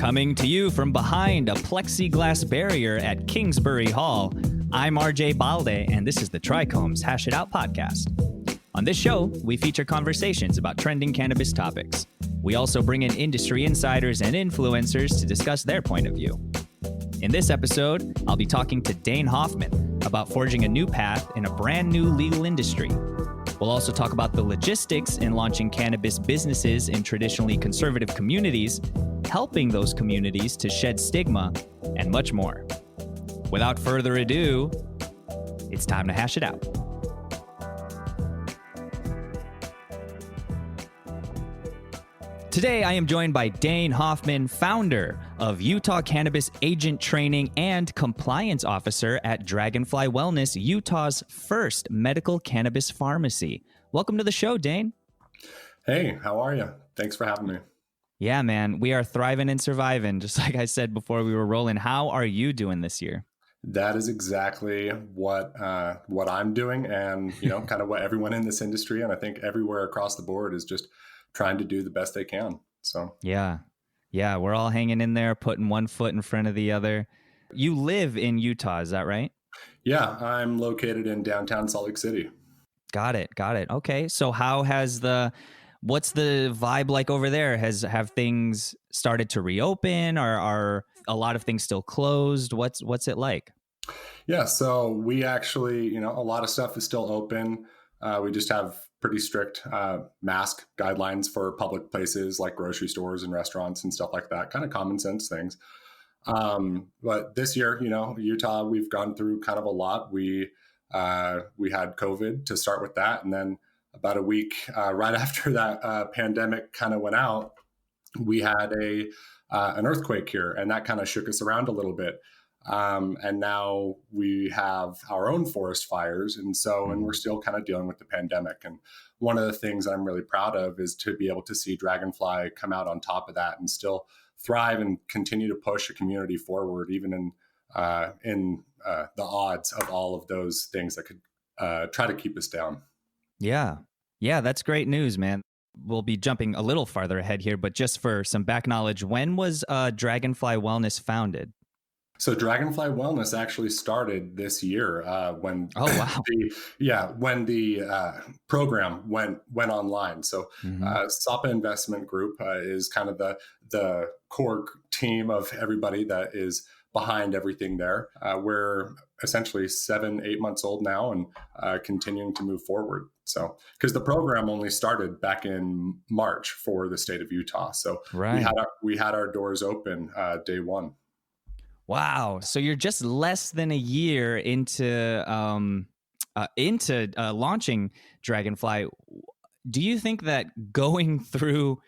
Coming to you from behind a plexiglass barrier at Kingsbury Hall, I'm RJ Balde, and this is the Trichome's Hash It Out podcast. On this show, we feature conversations about trending cannabis topics. We also bring in industry insiders and influencers to discuss their point of view. In this episode, I'll be talking to Dane Hoffman about forging a new path in a brand new legal industry. We'll also talk about the logistics in launching cannabis businesses in traditionally conservative communities, helping those communities to shed stigma, and much more. Without further ado, it's time to hash it out. Today, I am joined by Dane Hoffman, founder of Utah Cannabis Agent Training and Compliance Officer at Dragonfly Wellness, Utah's first medical cannabis pharmacy. Welcome to the show, Dane. Hey, how are you? Thanks for having me. Yeah, man, we are thriving and surviving, just like I said before we were rolling. How are you doing this year? That is exactly what I'm doing, and kind of what everyone in this industry, and I think everywhere across the board, is just trying to do the best they can. So yeah, we're all hanging in there, putting one foot in front of the other. You live in Utah, is that right? Yeah, I'm located in downtown Salt Lake City. Got it. Okay, so what's the vibe like over there? Have things started to reopen, or are a lot of things still closed? What's it like? Yeah, so we actually, a lot of stuff is still open. We just have pretty strict mask guidelines for public places like grocery stores and restaurants and stuff like that, kind of common sense things. But this year, Utah, we've gone through kind of a lot. We had COVID to start with that. And then about a week right after that pandemic kind of went out, we had an earthquake here, and that kind of shook us around a little bit. And now we have our own forest fires. And we're still kind of dealing with the pandemic. And one of the things I'm really proud of is to be able to see Dragonfly come out on top of that and still thrive and continue to push a community forward, even in the odds of all of those things that could try to keep us down. Yeah, that's great news, man. We'll be jumping a little farther ahead here, but just for some back knowledge, when was Dragonfly Wellness founded? So Dragonfly Wellness actually started this year when when the program went online. So SAPA Investment Group is kind of the core team of everybody that is behind everything there. We're essentially 7-8 months old now and continuing to move forward. So because the program only started back in March for the state of Utah. So we had our doors open day one. Wow. So you're just less than a year into launching Dragonfly. Do you think that going through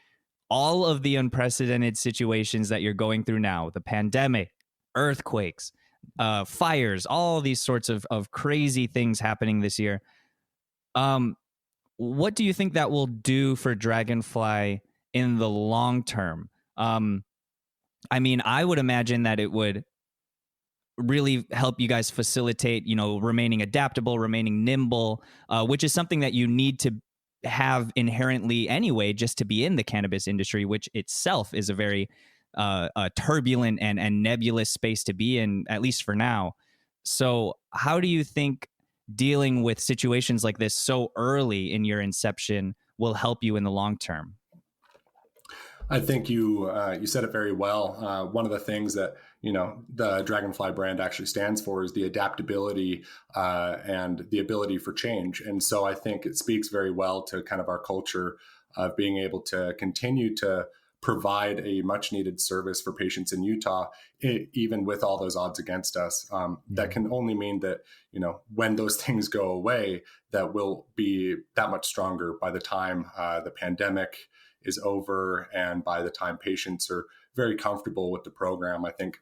all of the unprecedented situations that you're going through now, the pandemic, earthquakes, fires, all these sorts of crazy things happening this year, what do you think that will do for Dragonfly in the long term? I mean, I would imagine that it would really help you guys facilitate, remaining adaptable, remaining nimble, which is something that you need to have inherently anyway, just to be in the cannabis industry, which itself is a very turbulent and nebulous space to be in, at least for now. So how do you think dealing with situations like this so early in your inception will help you in the long term? I think you said it very well. One of the things that the Dragonfly brand actually stands for is the adaptability and the ability for change. And so I think it speaks very well to kind of our culture of being able to continue to provide a much needed service for patients in Utah, even with all those odds against us. That can only mean that, when those things go away, that we'll be that much stronger by the time the pandemic is over and by the time patients are very comfortable with the program. I think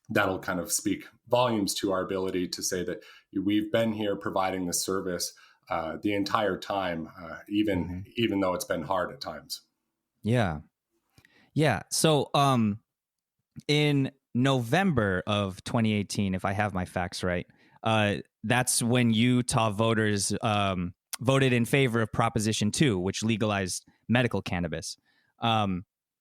that'll kind of speak volumes to our ability to say that we've been here providing this service the entire time, even though it's been hard at times. Yeah. So in November of 2018, if I have my facts right, that's when Utah voters voted in favor of Proposition 2, which legalized medical cannabis.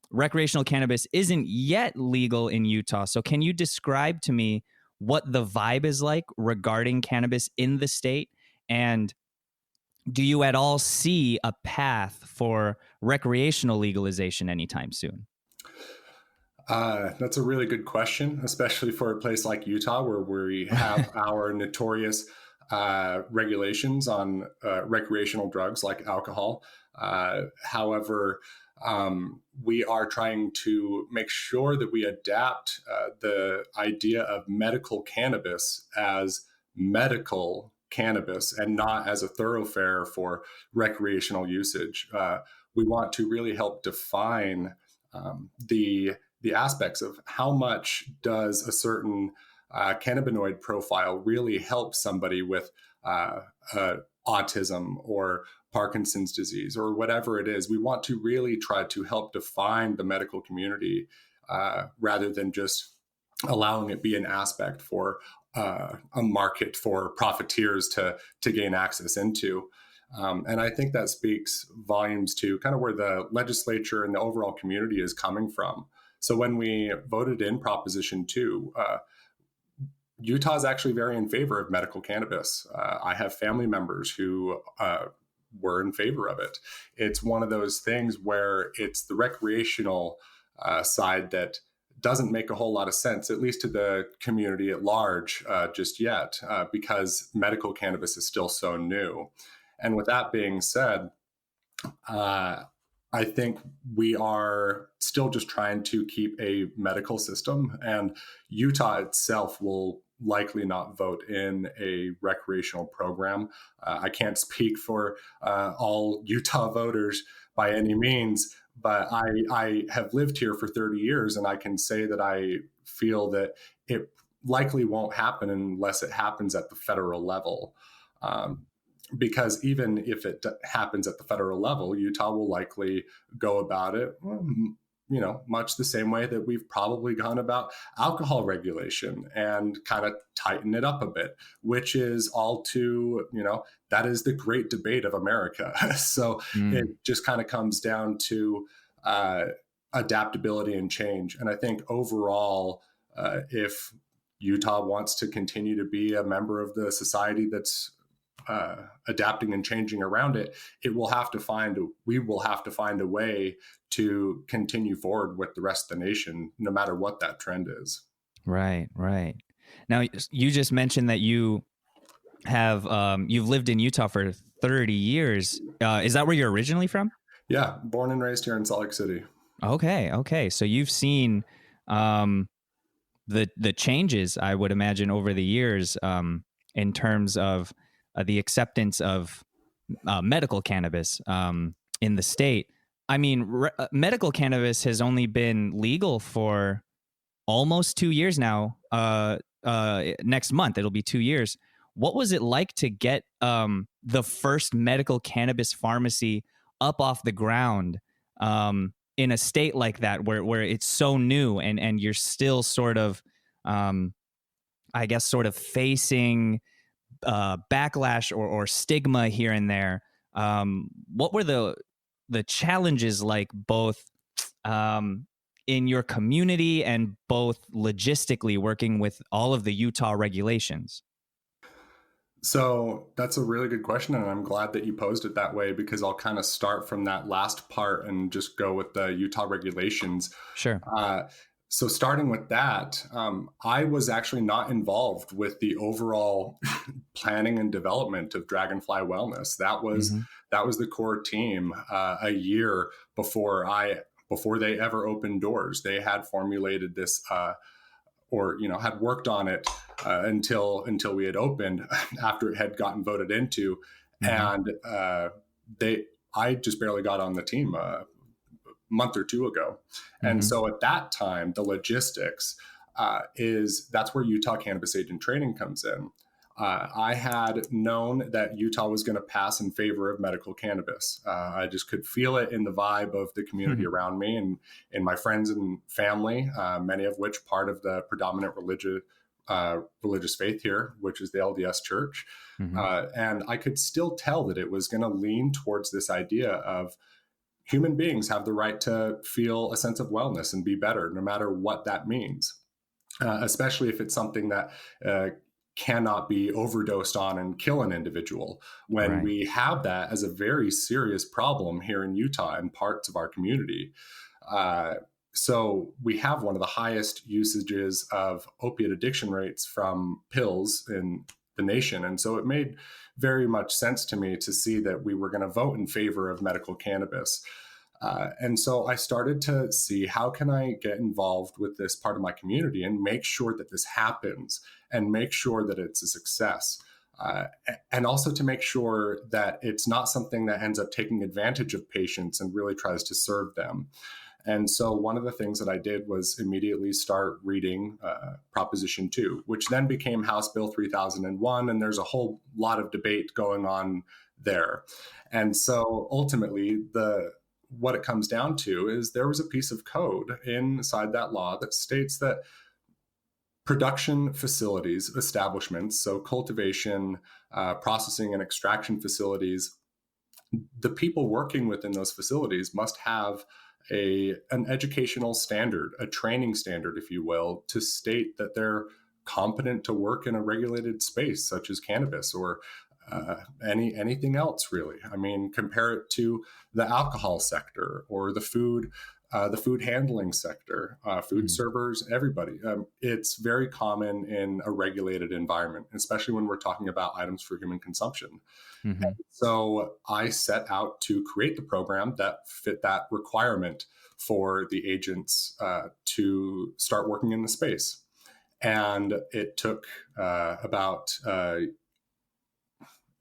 recreational cannabis isn't yet legal in Utah. So can you describe to me what the vibe is like regarding cannabis in the state? And do you at all see a path for recreational legalization anytime soon? That's a really good question, especially for a place like Utah, where we have our notorious regulations on recreational drugs like alcohol. However, we are trying to make sure that we adapt the idea of medical cannabis as medical cannabis and not as a thoroughfare for recreational usage. We want to really help define the aspects of how much does a certain cannabinoid profile really help somebody with autism or Parkinson's disease or whatever it is. We want to really try to help define the medical community rather than just allowing it be an aspect for a market for profiteers to gain access into. And I think that speaks volumes to kind of where the legislature and the overall community is coming from. So when we voted in Proposition 2, Utah is actually very in favor of medical cannabis. I have family members who were in favor of it. It's one of those things where it's the recreational side that doesn't make a whole lot of sense, at least to the community at large just yet, because medical cannabis is still so new. And with that being said, I think we are still just trying to keep a medical system, and Utah itself will likely not vote in a recreational program. I can't speak for all Utah voters by any means, but I have lived here for 30 years, and I can say that I feel that it likely won't happen unless it happens at the federal level. Because even if it happens at the federal level, Utah will likely go about it, much the same way that we've probably gone about alcohol regulation and kind of tighten it up a bit, which is all to, that is the great debate of America. So it just kind of comes down to adaptability and change. And I think overall, if Utah wants to continue to be a member of the society that's adapting and changing around it, we will have to find a way to continue forward with the rest of the nation, no matter what that trend is. Right. Now, you just mentioned that you have you've lived in Utah for 30 years. Is that where you're originally from? Yeah, born and raised here in Salt Lake City. Okay. So you've seen the changes, I would imagine, over the years in terms of the acceptance of medical cannabis in the state. I mean, medical cannabis has only been legal for almost 2 years now. Next month, it'll be 2 years. What was it like to get the first medical cannabis pharmacy up off the ground in a state like that, where it's so new and you're still sort of, facing backlash or stigma here and there? What were the challenges like, both in your community and both logistically working with all of the Utah regulations? So that's a really good question, and I'm glad that you posed it that way, because I'll kind of start from that last part and just go with the Utah regulations. Sure. So starting with that, I was actually not involved with the overall planning and development of Dragonfly Wellness. That was the core team a year before they ever opened doors. They had formulated this had worked on it until we had opened after it had gotten voted into. And I just barely got on the team month or two ago. And so at that time, the logistics that's where Utah Cannabis Agent Training comes in. I had known that Utah was going to pass in favor of medical cannabis. I just could feel it in the vibe of the community around me and in my friends and family, many of which part of the predominant religious faith here, which is the LDS Church. And I could still tell that it was going to lean towards this idea of, human beings have the right to feel a sense of wellness and be better, no matter what that means, especially if it's something that cannot be overdosed on and kill an individual. When Right. we have that as a very serious problem here in Utah and parts of our community. Uh, so we have one of the highest usages of opiate addiction rates from pills in the nation. And so it made very much sense to me to see that we were going to vote in favor of medical cannabis. And so I started to see, how can I get involved with this part of my community and make sure that this happens and make sure that it's a success. And also to make sure that it's not something that ends up taking advantage of patients and really tries to serve them. And so one of the things that I did was immediately start reading Proposition 2, which then became House Bill 3001. And there's a whole lot of debate going on there. And so ultimately, what it comes down to is there was a piece of code inside that law that states that production facilities, establishments, so cultivation, processing, and extraction facilities, the people working within those facilities must have an educational standard, a training standard, if you will, to state that they're competent to work in a regulated space such as cannabis or anything else, really. I mean, compare it to the alcohol sector or the food handling sector, food servers, everybody. It's very common in a regulated environment, especially when we're talking about items for human consumption. Mm-hmm. So I set out to create the program that fit that requirement for the agents to start working in the space. And it took about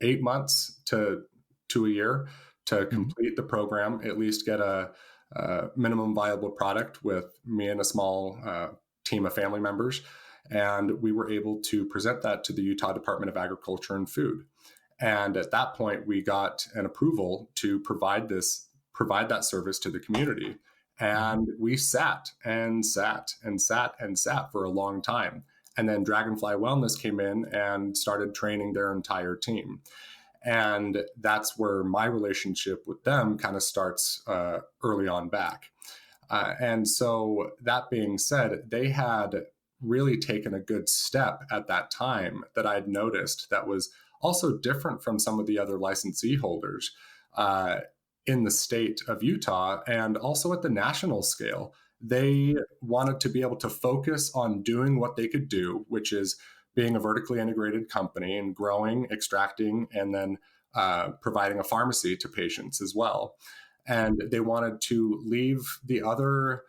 8 months to a year to complete the program, at least get a minimum viable product with me and a small team of family members. And we were able to present that to the Utah Department of Agriculture and Food. And at that point, we got an approval to provide that service to the community. And we sat and sat and sat and sat for a long time. And then Dragonfly Wellness came in and started training their entire team. And that's where my relationship with them kind of starts early on back. And so that being said, they had really taken a good step at that time that I'd noticed that was also different from some of the other licensee holders in the state of Utah and also at the national scale. They wanted to be able to focus on doing what they could do, which is being a vertically integrated company and growing, extracting, and then providing a pharmacy to patients as well. And they wanted to leave the other,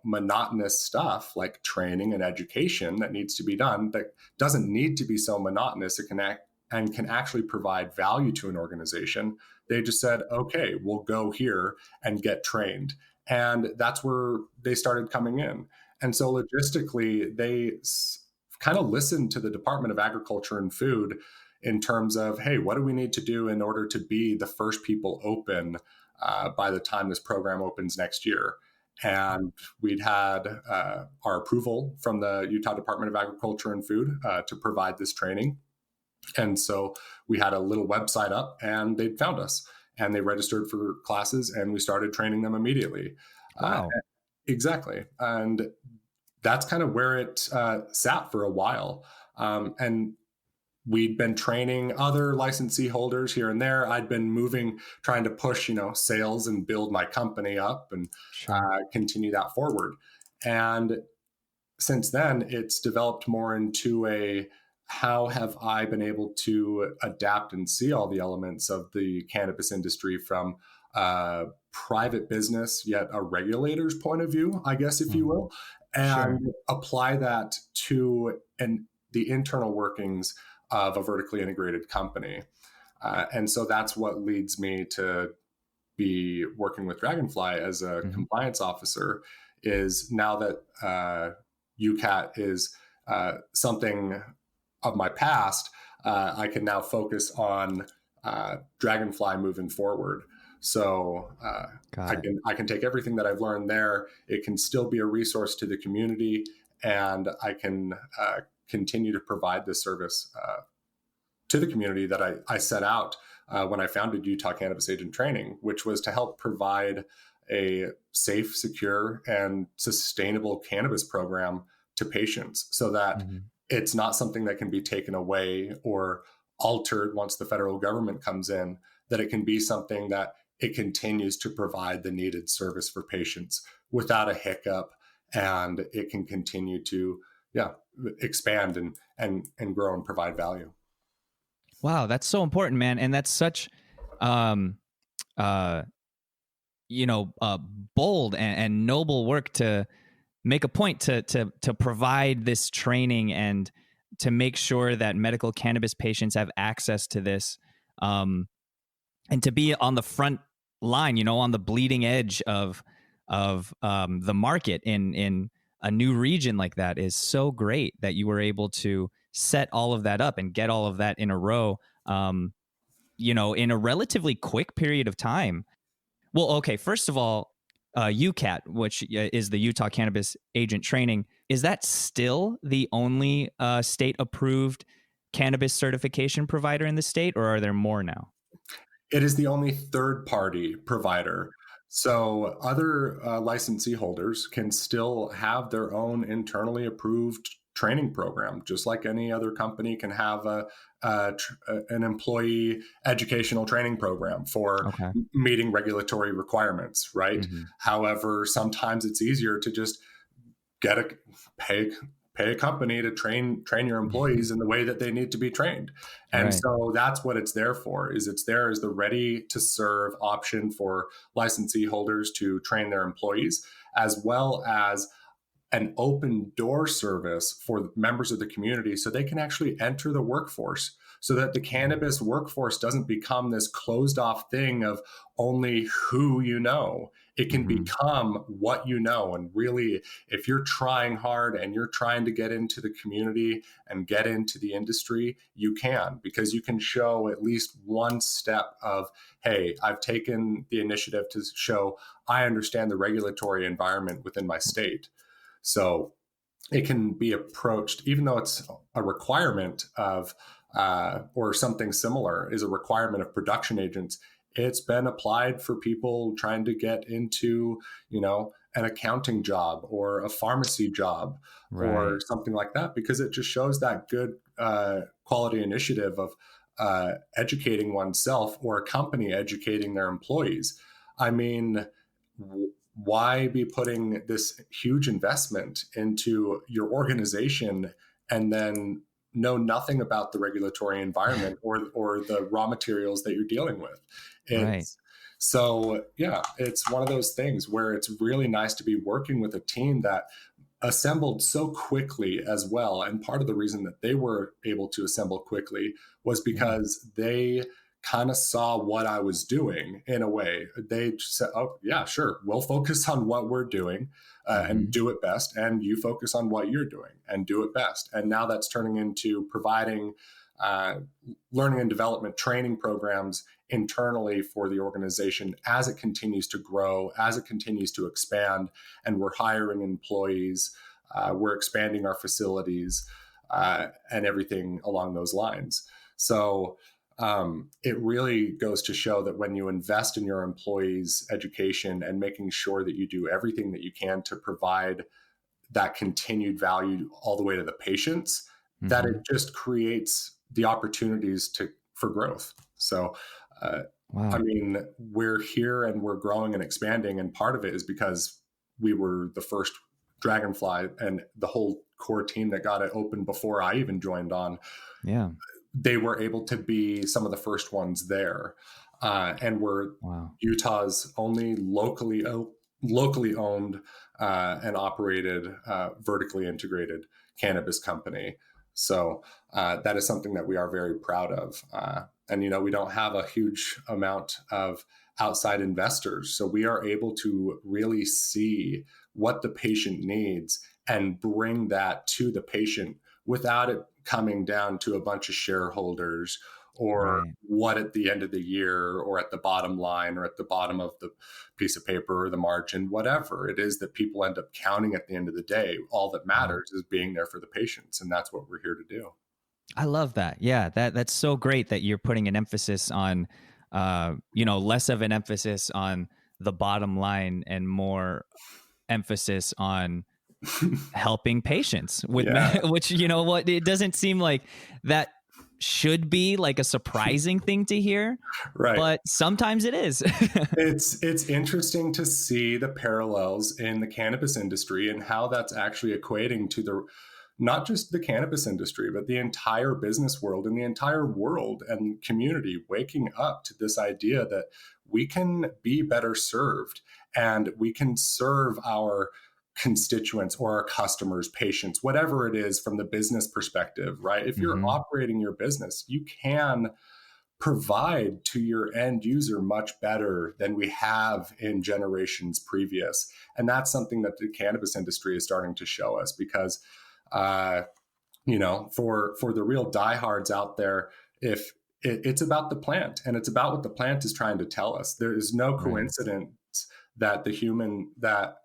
monotonous stuff like training and education that needs to be done that doesn't need to be so monotonous. It can actually provide value to an organization. They just said, okay, we'll go here and get trained. And that's where they started coming in. And so logistically, they kind of listened to the Department of Agriculture and Food in terms of, hey, what do we need to do in order to be the first people open by the time this program opens next year? And we'd had our approval from the Utah Department of Agriculture and Food to provide this training. And so we had a little website up and they'd found us and they registered for classes and we started training them immediately. Wow. Exactly. And that's kind of where it sat for a while. And we'd been training other licensee holders here and there. I'd been trying to push, sales and build my company up and continue that forward. And since then, it's developed more into how have I been able to adapt and see all the elements of the cannabis industry from private business, yet a regulator's point of view, I guess, if you will, and apply that to the internal workings of a vertically integrated company. And so that's what leads me to be working with Dragonfly as a compliance officer, is now that UCAT is something of my past, I can now focus on Dragonfly moving forward. So I can take everything that I've learned there. It can still be a resource to the community, and I can continue to provide this service to the community that I set out when I founded Utah Cannabis Agent Training, which was to help provide a safe, secure, and sustainable cannabis program to patients so that Mm-hmm. it's not something that can be taken away or altered once the federal government comes in, that it can be something that it continues to provide the needed service for patients without a hiccup, and it can continue to expand and grow and provide value. Wow, that's so important, man, and that's such um uh you know, bold and noble work to make a point to provide this training and to make sure that medical cannabis patients have access to this, um, and to be on the front line, you know, on the bleeding edge of the market in a new region like that is so great that you were able to set all of that up and get all of that in a row, you know, in a relatively quick period of time. Well, okay, first of all, UCAT, which is the Utah Cannabis Agent Training, is that still the only state-approved cannabis certification provider in the state, or are there more now? It is the only third-party provider. So other licensee holders can still have their own internally approved training program, just like any other company can have an employee educational training program for Okay. meeting regulatory requirements, right? Mm-hmm. However, sometimes it's easier to just get a pay pay a company to train your employees in the way that they need to be trained. And Right. so that's what it's there for, is it's there as the ready to serve option for licensee holders to train their employees, as well as an open door service for members of the community so they can actually enter the workforce, so that the cannabis workforce doesn't become this closed off thing of only who you know. It can Mm-hmm. become what you know. And really, if you're trying hard and you're trying to get into the community and get into the industry, you can, because you can show at least one step of, hey, I've taken the initiative to show I understand the regulatory environment within my state. So it can be approached, even though it's a requirement of, or something similar is a requirement of production agents. It's been applied for people trying to get into, an accounting job or a pharmacy job or Right. something like that, because it just shows that good quality initiative of educating oneself, or a company educating their employees. I mean, why be putting this huge investment into your organization and then know nothing about the regulatory environment or the raw materials that you're dealing with? Right. It's so, yeah, it's one of those things where it's really nice to be working with a team that assembled so quickly as well. And part of the reason that they were able to assemble quickly was Yeah. because they kind of saw what I was doing in a way. They just said, oh, yeah, sure. We'll focus on what we're doing and Mm-hmm. do it best. And you focus on what you're doing and do it best. And now that's turning into providing uh, learning and development training programs internally for the organization as it continues to grow, as it continues to expand. And we're hiring employees, we're expanding our facilities, and everything along those lines. So it really goes to show that when you invest in your employees' education and making sure that you do everything that you can to provide that continued value all the way to the patients, that Mm-hmm. it just creates the opportunities for growth. So, I Wow. mean, we're here and we're growing and expanding, and part of it is because we were the first Dragonfly, and the whole core team that got it open before I even joined on, Yeah. they were able to be some of the first ones there, and we're Wow. Utah's only locally owned and operated vertically integrated cannabis company. So that is something that we are very proud of. And we don't have a huge amount of outside investors, so we are able to really see what the patient needs and bring that to the patient without it coming down to a bunch of shareholders, or Right. what at the end of the year or at the bottom line or at the bottom of the piece of paper or the margin, whatever it is that people end up counting at the end of the day. All that Yeah. matters is being there for the patients. And that's what we're here to do. I love that. Yeah, that's so great that you're putting an emphasis on, less of an emphasis on the bottom line and more emphasis on helping patients with Yeah, which, what, it doesn't seem like that should be like a surprising thing to hear, right. but sometimes it is. It's interesting to see the parallels in the cannabis industry and how that's actually equating to the not just the cannabis industry, but the entire business world and the entire world and community waking up to this idea that we can be better served and we can serve our constituents or our customers, patients, whatever it is from the business perspective, right? If you're Hmm. operating your business, you can provide to your end user much better than we have in generations previous. And that's something that the cannabis industry is starting to show us because, uh, for the real diehards out there, if it's about the plant and it's about what the plant is trying to tell us, there is no Right. coincidence that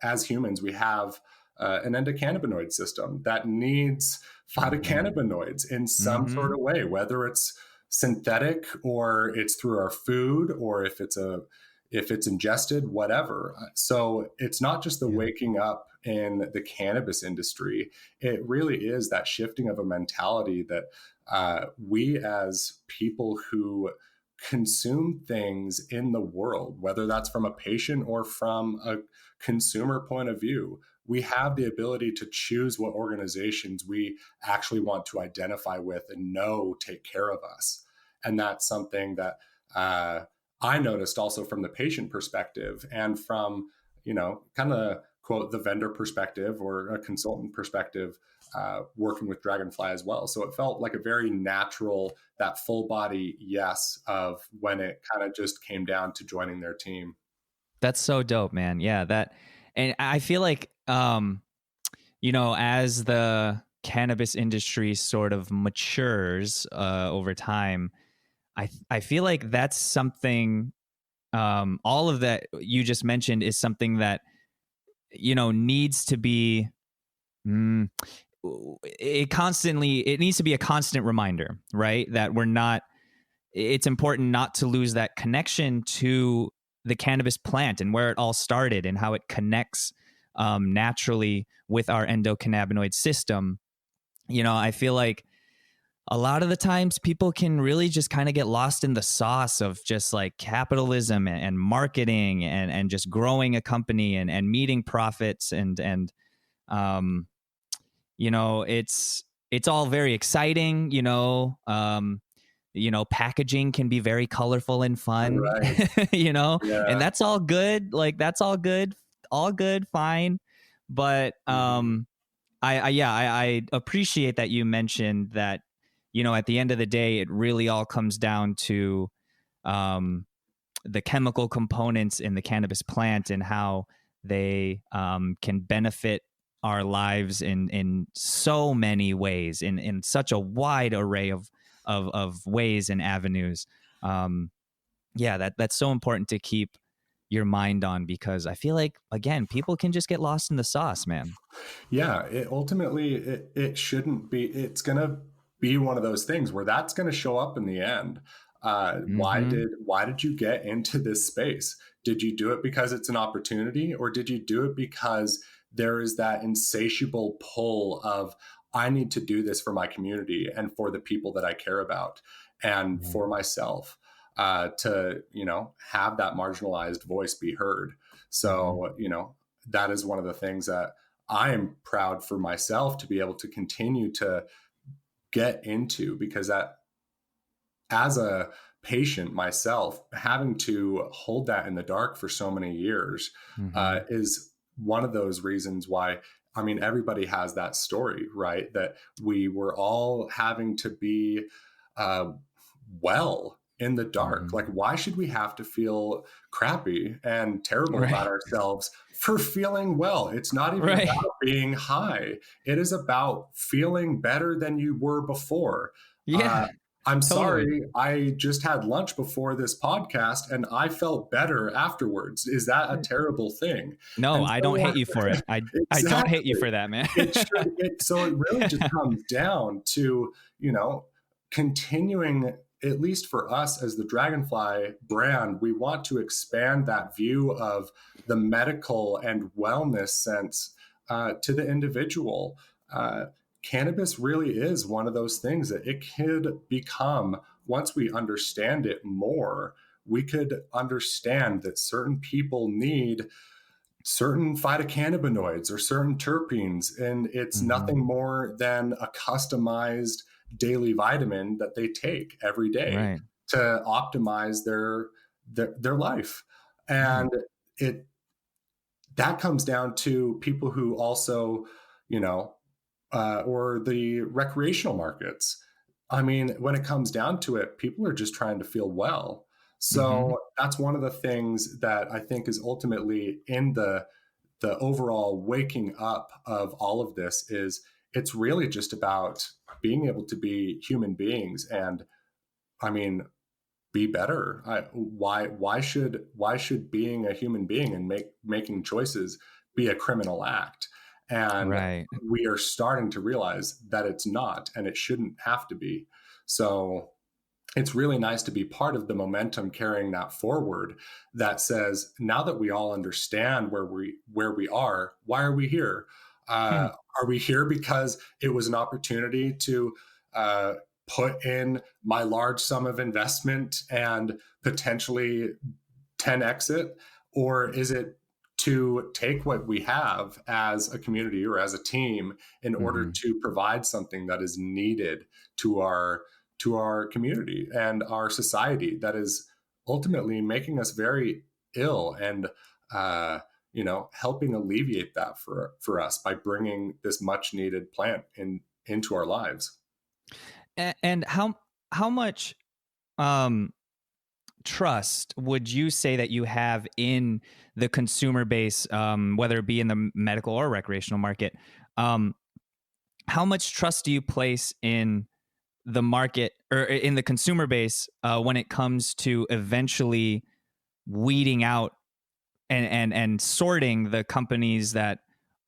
as humans we have an endocannabinoid system that needs Hmm. phytocannabinoids in some Hmm. sort of way, whether it's synthetic or it's through our food or if it's ingested, whatever. So it's not just the Yeah. waking up in the cannabis industry. It really is that shifting of a mentality that we as people who consume things in the world, whether that's from a patient or from a consumer point of view, we have the ability to choose what organizations we actually want to identify with and know take care of us. And that's something that I noticed also from the patient perspective and from, kind of quote the vendor perspective or a consultant perspective, working with Dragonfly as well. So it felt like a very natural, that full body yes of when it kind of just came down to joining their team. That's so dope, man. Yeah, and I feel like, as the cannabis industry sort of matures over time, I feel like that's something. All of that you just mentioned is something that needs to be. Mm, it needs to be a constant reminder, right? That we're not. It's important not to lose that connection to the cannabis plant and where it all started and how it connects naturally with our endocannabinoid system. I feel like a lot of the times people can really just kind of get lost in the sauce of just like capitalism and marketing and just growing a company and meeting profits and um it's all very exciting. Packaging can be very colorful and fun. Right. you know and Yeah. that's all good, like that's all good, fine. But Mhm. I appreciate that you mentioned that, at the end of the day, it really all comes down to um, the chemical components in the cannabis plant and how they can benefit our lives in so many ways, in such a wide array of ways and avenues. Yeah, that's so important to keep your mind on, because I feel like, again, people can just get lost in the sauce, man. Yeah, it shouldn't be. It's going to be one of those things where that's going to show up in the end. Hmm. Why did you get into this space? Did you do it because it's an opportunity, or did you do it because there is that insatiable pull of I need to do this for my community and for the people that I care about and Right. for myself, to have that marginalized voice be heard. Hmm. So that is one of the things that I am proud for myself to be able to continue to get into, because that, as a patient myself, having to hold that in the dark for so many years Hmm. is one of those reasons why. I mean, everybody has that story, right? That we were all having to be uh, well in the dark. Hmm. Like, why should we have to feel crappy and terrible about Right. ourselves for feeling well? It's not even Right. about being high, it is about feeling better than you were before. Yeah, Uh, I'm totally. sorry, I just had lunch before this podcast and I felt better afterwards. Is that a terrible thing? No, And I don't so, hate you for it. I don't hate you exactly. for that, man. So it really just Yeah. comes down to, continuing, at least for us as the Dragonfly brand, we want to expand that view of the medical and wellness sense to the individual. Cannabis really is one of those things that it could become, once we understand it more, we could understand that certain people need certain phytocannabinoids or certain terpenes, and it's nothing more than a customized daily vitamin that they take every day Right. to optimize their life. Right. And it that comes down to people who also, you know, or the recreational markets. I mean, when it comes down to it, people are just trying to feel well. Mm-hmm. So that's one of the things that I think is ultimately in the overall waking up of all of this is it's really just about being able to be human beings and, I mean, be better. Why should being a human being and making choices be a criminal act? And Right. we are starting to realize that it's not, and it shouldn't have to be. So it's really nice to be part of the momentum carrying that forward, that says, now that we all understand where we are, why are we here? Are we here because it was an opportunity to uh, put in my large sum of investment and potentially 10x it? Or is it to take what we have as a community or as a team in order Mm-hmm. to provide something that is needed to our community and our society that is ultimately making us very ill, and helping alleviate that for us by bringing this much needed plant into our lives. And how much um trust would you say that you have in the consumer base, whether it be in the medical or recreational market? Um, how much trust do you place in the market or in the consumer base when it comes to eventually weeding out and sorting the companies that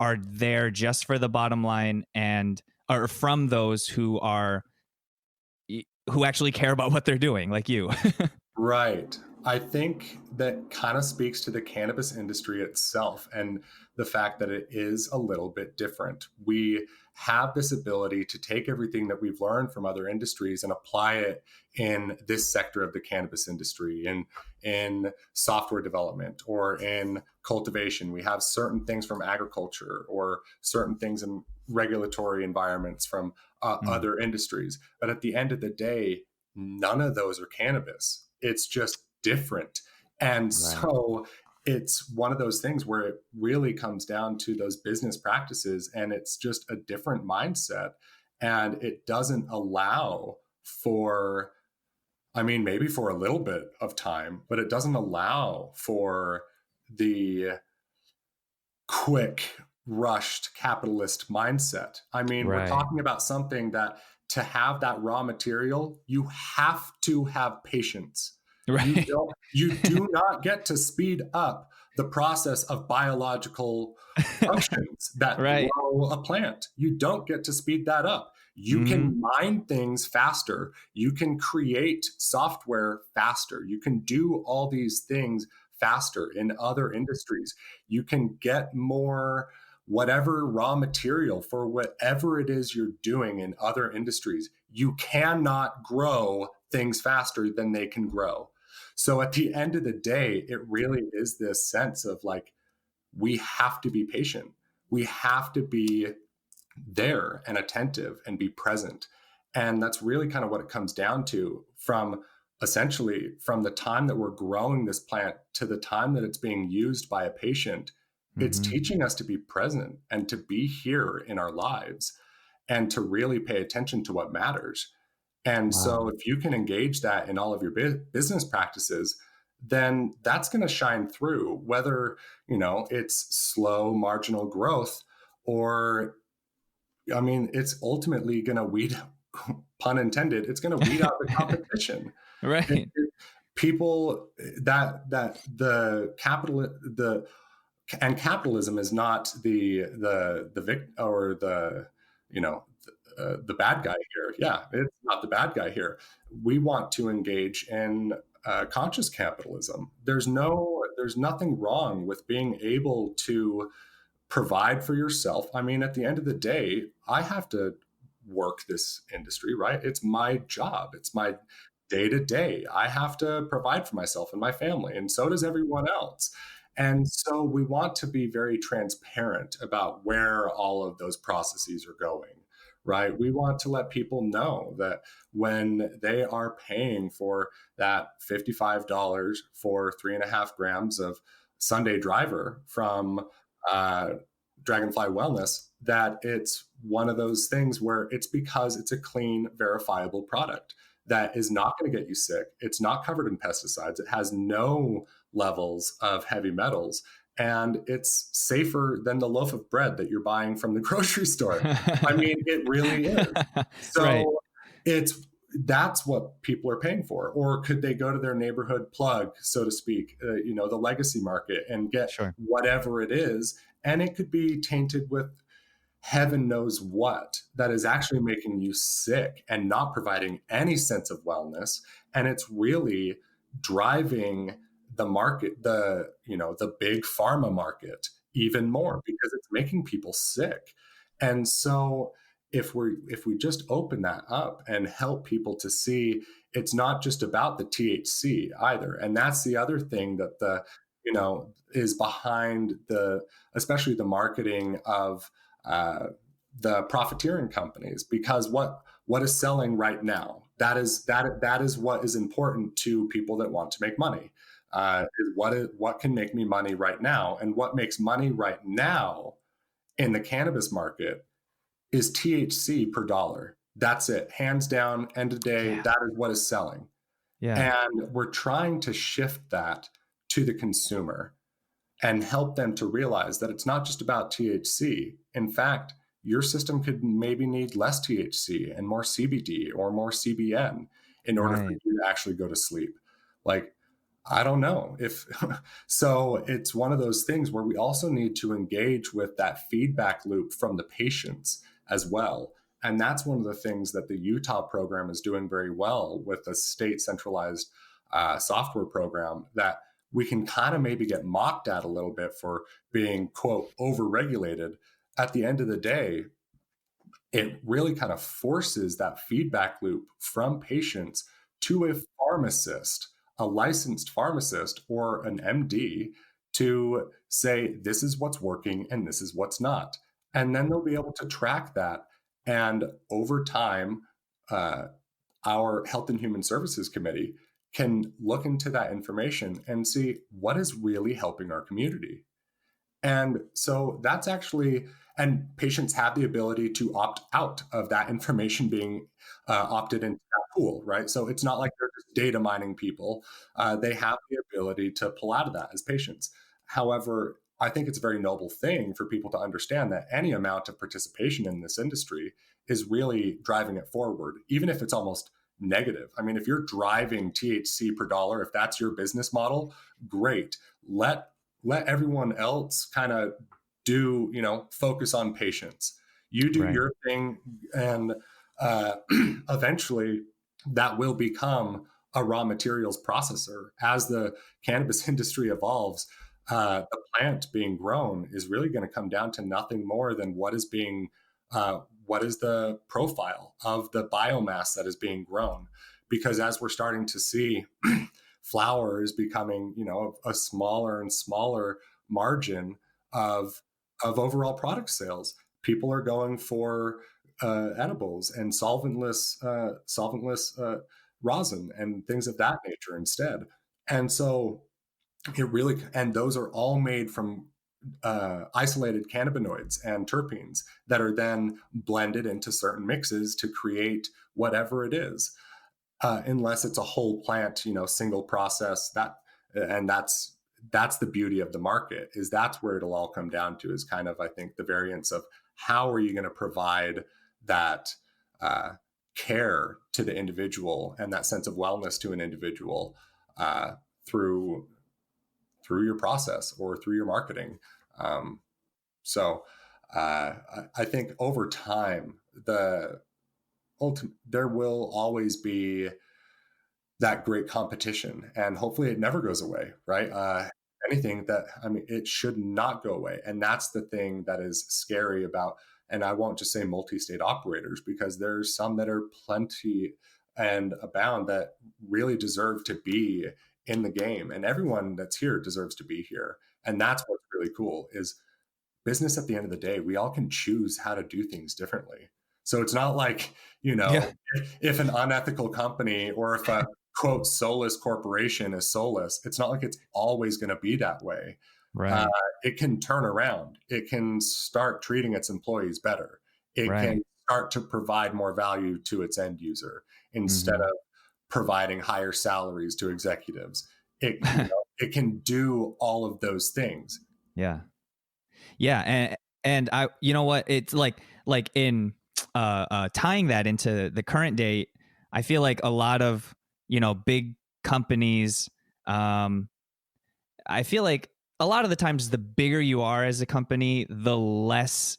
are there just for the bottom line, and or from those who actually care about what they're doing, like you? Right. I think that kind of speaks to the cannabis industry itself and the fact that it is a little bit different. We have this ability to take everything that we've learned from other industries and apply it in this sector of the cannabis industry, in software development or in cultivation. We have certain things from agriculture or certain things in regulatory environments from Mm, other industries. But at the end of the day, none of those are cannabis. It's just different. And right. so it's one of those things where it really comes down to those business practices, and it's just a different mindset. And it doesn't allow for, I mean, maybe for a little bit of time, but it doesn't allow for the quick, rushed capitalist mindset. I mean, we're Right. talking about something that, to have that raw material, you have to have patience. Right. You do not get to speed up the process of biological functions that Right. grow a plant. You don't get to speed that up. You Hmm. can mine things faster. You can create software faster. You can do all these things faster in other industries. You can get more whatever raw material for whatever it is you're doing in other industries. You cannot grow things faster than they can grow. So at the end of the day, it really is this sense of like, we have to be patient. We have to be there and attentive and be present. And that's really kind of what it comes down to, from essentially from the time that we're growing this plant to the time that it's being used by a patient. It's Hmm. teaching us to be present and to be here in our lives and to really pay attention to what matters. And Wow. so if you can engage that in all of your business practices, then that's going to shine through, whether, it's slow marginal growth, or, I mean, it's ultimately going to weed, pun intended, it's going to weed out the competition. Right. People that the and capitalism is not the vic or the, you know the bad guy here. Yeah, it's not the bad guy here. We want to engage in conscious capitalism. There's nothing wrong with being able to provide for yourself. I mean, at the end of the day, I have to work this industry, right? It's my job. It's my day to day. I have to provide for myself and my family, and so does everyone else. And so we want to be very transparent about where all of those processes are going, right? We want to let people know that when they are paying for that $55 for 3.5 grams of Sunday Driver from uh, Dragonfly Wellness, that it's one of those things where it's because it's a clean, verifiable product that is not going to get you sick. It's not covered in pesticides. It has no levels of heavy metals. And it's safer than the loaf of bread that you're buying from the grocery store. I mean, it really is. So Right. that's what people are paying for. Or could they go to their neighborhood plug, so to speak, the legacy market, and get Sure. whatever it is? And it could be tainted with heaven knows what that is actually making you sick and not providing any sense of wellness. And it's really driving the market, the big pharma market even more, because it's making people sick. And so if we just open that up and help people to see it's not just about the THC either. And that's the other thing that is behind especially the marketing of the profiteering companies, because what is selling right now, that is what is important to people that want to make money. Is what can make me money right now, and what makes money right now in the cannabis market is THC per dollar. That's it, hands down, end of day. Yeah. That is what is selling, Yeah. and we're trying to shift that to the consumer and help them to realize that it's not just about THC. In fact, your system could maybe need less THC and more CBD or more CBN in order for Right. you to actually go to sleep. Like, I don't know if so. It's one of those things where we also need to engage with that feedback loop from the patients as well. And that's one of the things that the Utah program is doing very well with the state centralized software program, that we can kind of maybe get mocked at a little bit for being, quote, overregulated. At the end of the day, it really kind of forces that feedback loop from patients to a pharmacist, a licensed pharmacist or an MD, to say, this is what's working and this is what's not. And then they'll be able to track that. And over time, our Health and Human Services Committee can look into that information and see what is really helping our community. And so that's actually, and patients have the ability to opt out of that information being opted into that pool, right? So it's not like they're just data mining people. They have the ability to pull out of that as patients. However, I think it's a very noble thing for people to understand that any amount of participation in this industry is really driving it forward, even if it's almost negative. I mean, if you're driving THC per dollar, if that's your business model, great. Let everyone else kind of focus on patients. You do Right. your thing, and eventually that will become a raw materials processor. As the cannabis industry evolves, the plant being grown is really going to come down to nothing more than what is the profile of the biomass that is being grown. Because as we're starting to see, flower is becoming, a smaller and smaller margin of overall product sales. People are going for edibles and solventless rosin and things of that nature instead. And so and those are all made from isolated cannabinoids and terpenes that are then blended into certain mixes to create whatever it is, unless it's a whole plant, single process. That's the beauty of the market. That's where it'll all come down to, is kind of, I think, the variance of how are you going to provide that care to the individual and that sense of wellness to an individual through your process or through your marketing. So I think over time, there will always be that great competition, and hopefully it never goes away, right? Anything that, I mean, it should not go away. And that's the thing that is scary about, and I won't just say multi-state operators, because there's some that are plenty and abound that really deserve to be in the game. And everyone that's here deserves to be here. And that's what's really cool is business at the end of the day, we all can choose how to do things differently. So it's not like, Yeah. if an unethical company or if a quote soulless corporation is soulless, it's not like it's always going to be that way. Uh, Right. it can turn around. It can start treating its employees better. It Right. can start to provide more value to its end user instead Hmm. of providing higher salaries to executives. It can do all of those things. Yeah. Yeah. And I, you know what, it's like in tying that into the current day, I feel like a lot of, big companies, um I feel like a lot of the times the bigger you are as a company, the less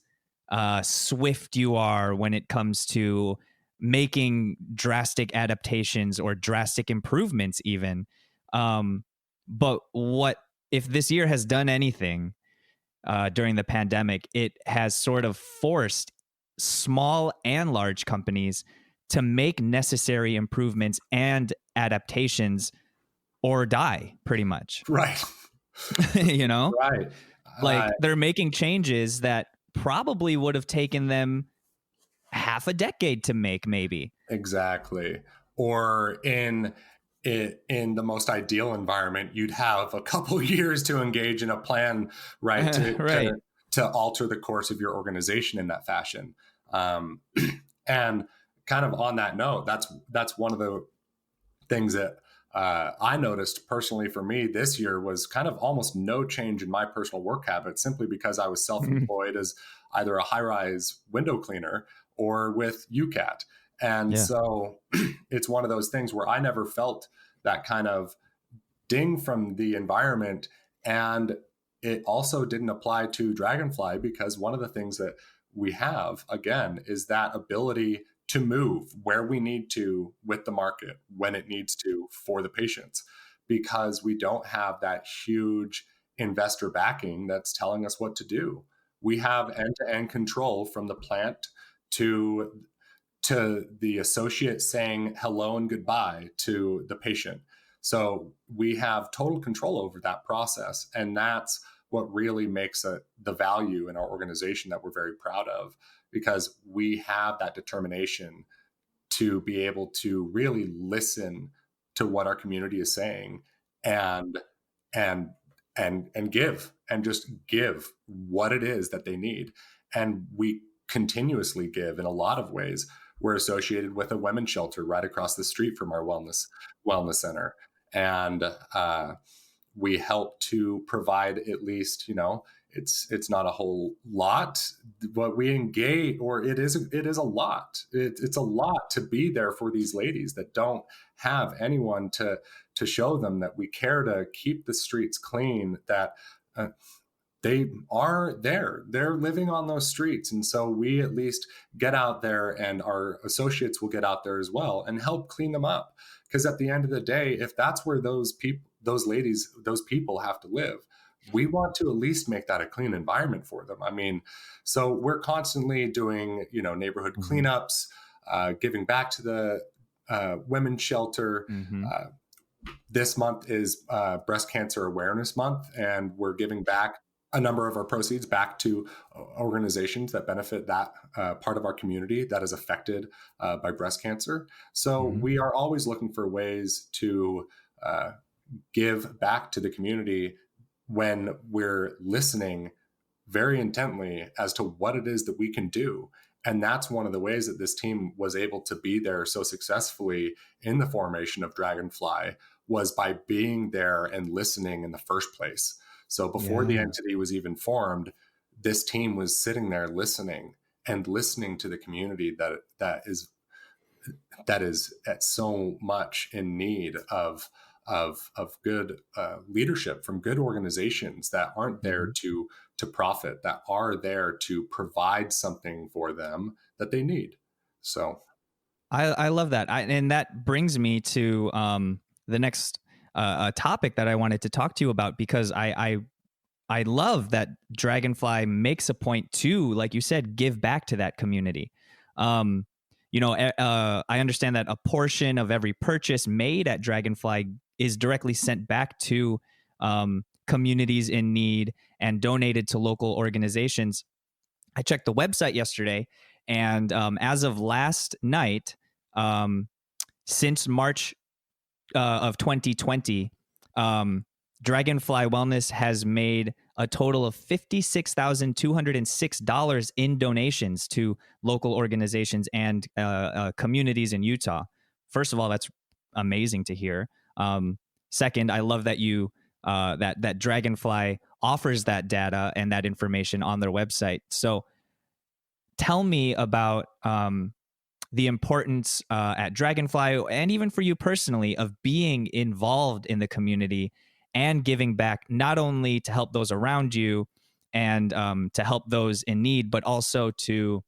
swift you are when it comes to making drastic adaptations or drastic improvements, even. Um, but what if this year has done anything during the pandemic? It has sort of forced small and large companies to make necessary improvements and adaptations or die, pretty much. Right. you know Right. like they're making changes that probably would have taken them half a decade to make, maybe. Exactly. Or in the most ideal environment, you'd have a couple years to engage in a plan, right, Right. to alter the course of your organization in that fashion. Um, and kind of on that note, that's one of the things that I noticed personally for me this year was kind of almost no change in my personal work habits, simply because I was self-employed as either a high-rise window cleaner or with UCAT. And Yeah. so it's one of those things where I never felt that kind of ding from the environment. And it also didn't apply to Dragonfly, because one of the things that we have, again, is that ability to move where we need to with the market when it needs to for the patients, because we don't have that huge investor backing that's telling us what to do. We have end-to-end control from the plant to the associate saying hello and goodbye to the patient. So we have total control over that process. And that's what really makes the value in our organization that we're very proud of, because we have that determination to be able to really listen to what our community is saying, and and and give, and just give what it is that they need. And we continuously give in a lot of ways. We're associated with a women's shelter right across the street from our wellness center, and we help to provide, at least, it's not a whole lot, but we engage, or it is a lot. It's a lot to be there for these ladies that don't have anyone to show them that we care to keep the streets clean, that they are there. They're living on those streets. And so we at least get out there, and our associates will get out there as well and help clean them up. Because at the end of the day, if that's where those people, those ladies, those people have to live, we want to at least make that a clean environment for them. I mean, so we're constantly doing, neighborhood Hmm. cleanups, giving back to the women's shelter. Hmm. Uh, this month is Breast Cancer Awareness Month, and we're giving back a number of our proceeds back to organizations that benefit that part of our community that is affected by breast cancer. So Hmm. we are always looking for ways to uh, give back to the community when we're listening very intently as to what it is that we can do. And that's one of the ways that this team was able to be there so successfully in the formation of Dragonfly, was by being there and listening in the first place. So before the Yeah. entity was even formed, this team was sitting there listening and listening to the community that is at so much in need of good leadership from good organizations that aren't there Hmm. to profit, that are there to provide something for them that they need. So I love that. And that brings me to the next topic that I wanted to talk to you about, because I love that Dragonfly makes a point to, like you said, give back to that community. Um, I understand that a portion of every purchase made at Dragonfly is directly sent back to communities in need and donated to local organizations. I checked the website yesterday, and as of last night, um, since March of 2020, Dragonfly Wellness has made a total of $56,206 in donations to local organizations and communities in Utah. First of all, that's amazing to hear. Second, I love that that Dragonfly offers that data and that information on their website. So, tell me about the importance at Dragonfly, and even for you personally, of being involved in the community and giving back, not only to help those around you and to help those in need, but also to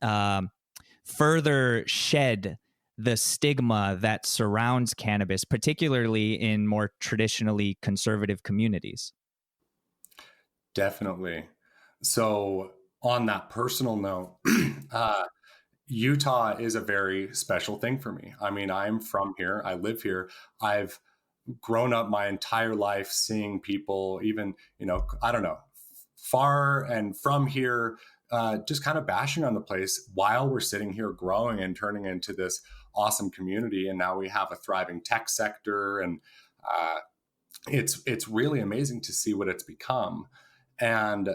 um, further shed the stigma that surrounds cannabis, particularly in more traditionally conservative communities. Definitely. So on that personal note, uh, Utah is a very special thing for me. I mean, I'm from here. I live here. I've grown up my entire life seeing people, even, I don't know, far and from here, just kind of bashing on the place while we're sitting here growing and turning into this awesome community. And now we have a thriving tech sector, and uh, it's really amazing to see what it's become. And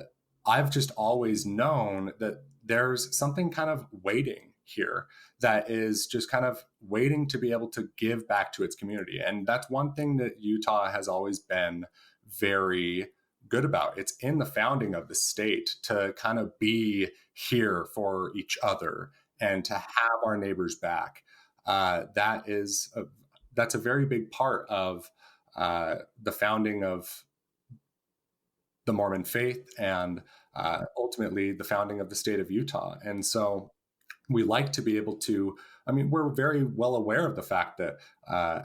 I've just always known that there's something kind of waiting here that is just kind of waiting to be able to give back to its community. And that's one thing that Utah has always been very good about. It's in the founding of the state to kind of be here for each other and to have our neighbors back. That's a very big part of the founding of the Mormon faith, and ultimately the founding of the state of Utah. And so we like to be able to. I mean, we're very well aware of the fact that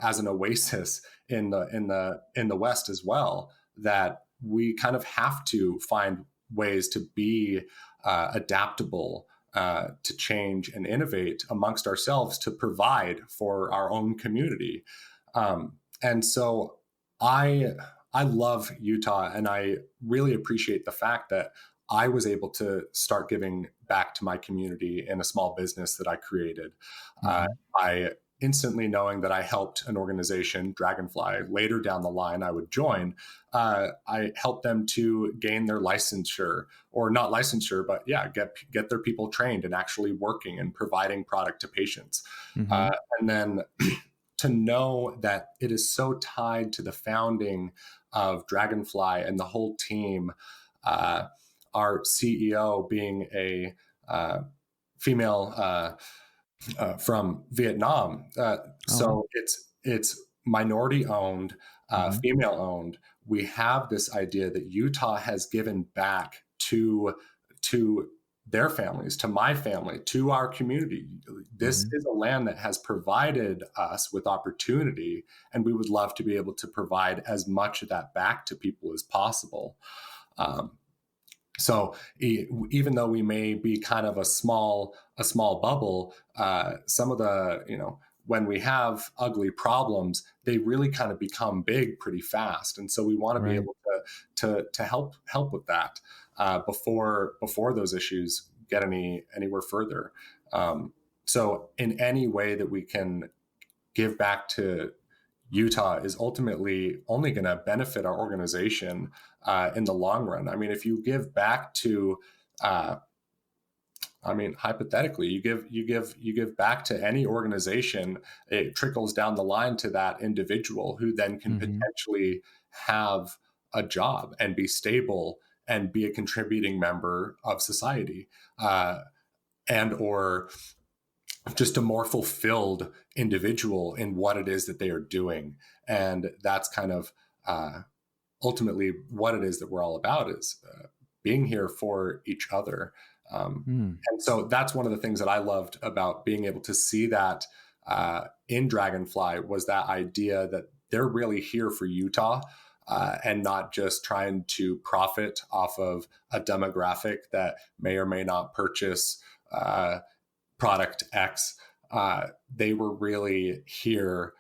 as an oasis in the West as well, that we kind of have to find ways to be adaptable, to change and innovate amongst ourselves to provide for our own community. And so I I love Utah, and I really appreciate the fact that I was able to start giving back to my community in a small business that I created. Uh, Mm-hmm. I instantly knowing that I helped an organization, Dragonfly, later down the line I would join. I helped them to gain their licensure, or not licensure, but yeah, get their people trained and actually working and providing product to patients. Mm-hmm. And then to know that it is so tied to the founding of Dragonfly and the whole team. Uh, our CEO being a female from Vietnam, Oh, wow. so it's minority owned, Mm-hmm. female owned. We have this idea that Utah has given back to their families, to my family, to our community. This Mm-hmm. is a land that has provided us with opportunity, and we would love to be able to provide as much of that back to people as possible. Um, so even though we may be kind of a small bubble, some of the when we have ugly problems, they really kind of become big pretty fast, and so we want to be Right. able to help with that before those issues get anywhere further. So in any way that we can give back to Utah is ultimately only going to benefit our organization in the long run. I mean, if you give back to, uh, I mean, hypothetically, you give back to any organization, it trickles down the line to that individual who then can Mm-hmm. potentially have a job and be stable and be a contributing member of society, and or just a more fulfilled individual in what it is that they are doing. And that's kind of ultimately what it is that we're all about, is being here for each other. And so that's one of the things that I loved about being able to see that in Dragonfly, was that idea that they're really here for Utah, and not just trying to profit off of a demographic that may or may not purchase product X. They were really here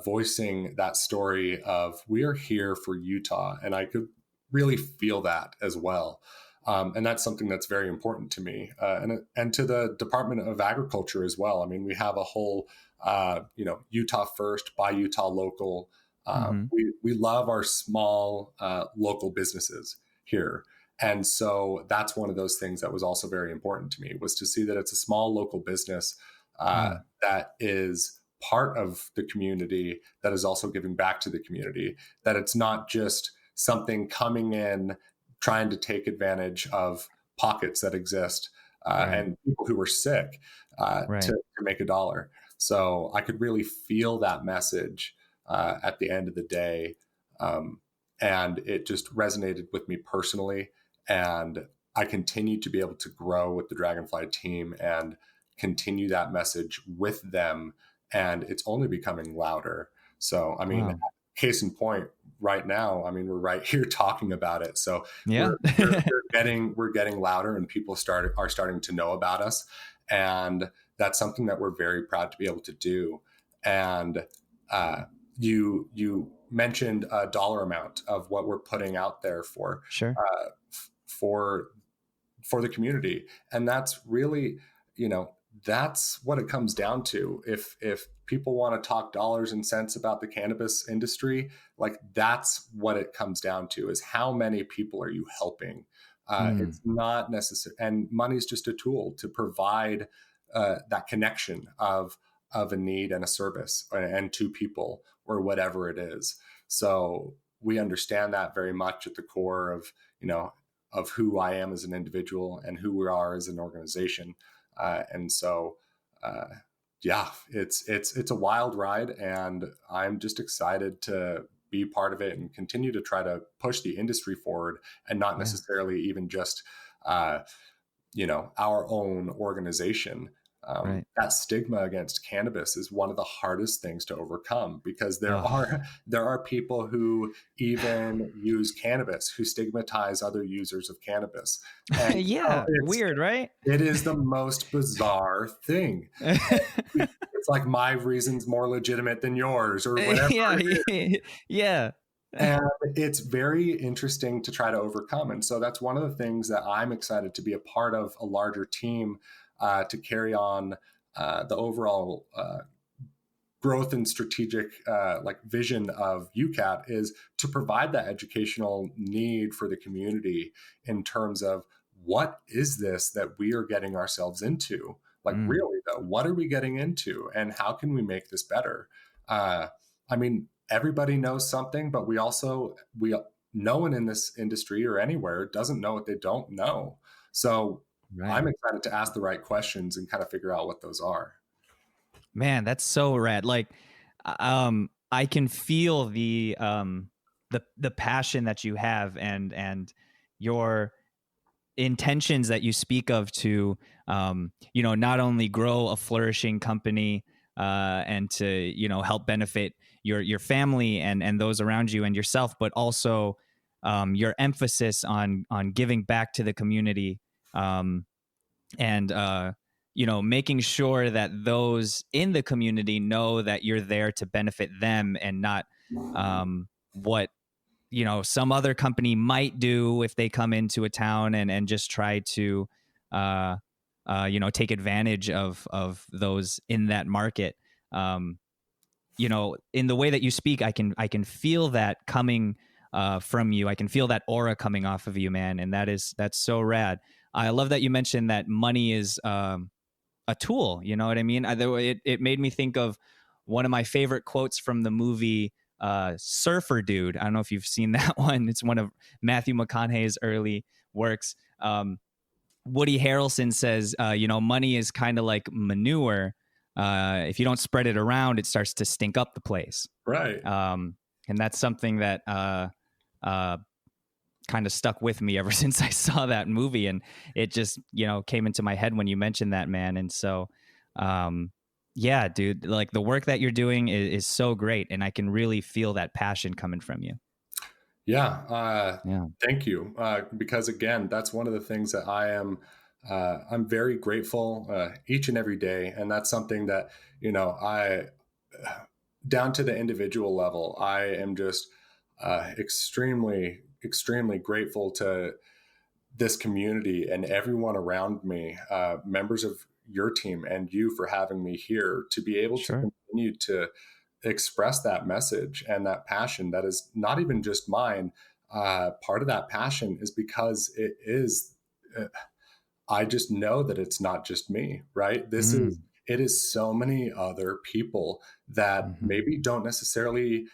voicing that story of, we are here for Utah. And I could really feel that as well. And that's something that's very important to me, and to the Department of Agriculture as well. I mean, we have a whole, Utah first, buy Utah local. We love our small local businesses here. And so that's one of those things that was also very important to me, was to see that it's a small local business that is part of the community, that is also giving back to the community, that it's not just something coming in trying to take advantage of pockets that exist and people who are sick to make a dollar. So I could really feel that message at the end of the day. And it just resonated with me personally. And I continue to be able to grow with the Dragonfly team and continue that message with them. And it's only becoming louder. So, I mean, case in point, right now, I mean, we're right here talking about it. So we're getting louder, and people are starting to know about us. And that's something that we're very proud to be able to do. And you mentioned a dollar amount of what we're putting out there for the community. And that's really, that's what it comes down to. If people want to talk dollars and cents about the cannabis industry, like, that's what it comes down to, is how many people are you helping? It's not necessary. And money is just a tool to provide that connection of a need and a service, and to people, or whatever it is. So we understand that very much at the core of, of who I am as an individual and who we are as an organization. And so, it's a wild ride, and I'm just excited to be part of it and continue to try to push the industry forward, and not necessarily even just, our own organization. That stigma against cannabis is one of the hardest things to overcome, because there are people who even use cannabis who stigmatize other users of cannabis. And weird, right? It is the most bizarre thing. It's like, my reason's more legitimate than yours, or whatever. Yeah. And it's very interesting to try to overcome. And so that's one of the things that I'm excited to be a part of, a larger team to carry on the overall growth and strategic vision of UCAT, is to provide that educational need for the community in terms of, what is this that we are getting ourselves into? Like, really though, what are we getting into, and how can we make this better? I mean, everybody knows something, but no one in this industry or anywhere doesn't know what they don't know. So I'm excited to ask the right questions and kind of figure out what those are. Man, that's so rad. Like, I can feel the passion that you have, and your intentions that you speak of to, not only grow a flourishing company, and to, help benefit your family and those around you and yourself, but also your emphasis on giving back to the community, and making sure that those in the community know that you're there to benefit them, and not what some other company might do if they come into a town and just try to take advantage of those in that market. In the way that you speak, I can feel that coming from you. I can feel that aura coming off of you, man, and that's so rad. I love that you mentioned that money is a tool. You know what I mean? It made me think of one of my favorite quotes from the movie Surfer Dude. I don't know if you've seen that one. It's one of Matthew McConaughey's early works. Woody Harrelson says, money is kind of like manure. If you don't spread it around, it starts to stink up the place. Right. And that's something that kind of stuck with me ever since I saw that movie, and it just, came into my head when you mentioned that, man. And so, yeah, dude, like the work that you're doing is so great, and I can really feel that passion coming from you. Yeah, Yeah, thank you. Because again, that's one of the things that I'm very grateful each and every day, and that's something that I down to the individual level, I am just extremely, extremely grateful to this community and everyone around me, members of your team and you for having me here to be able to sure. continue to express that message and that passion that is not even just mine. Part of that passion is because it is, I just know that it's not just me, right? Mm, It is so many other people that mm-hmm. maybe don't necessarily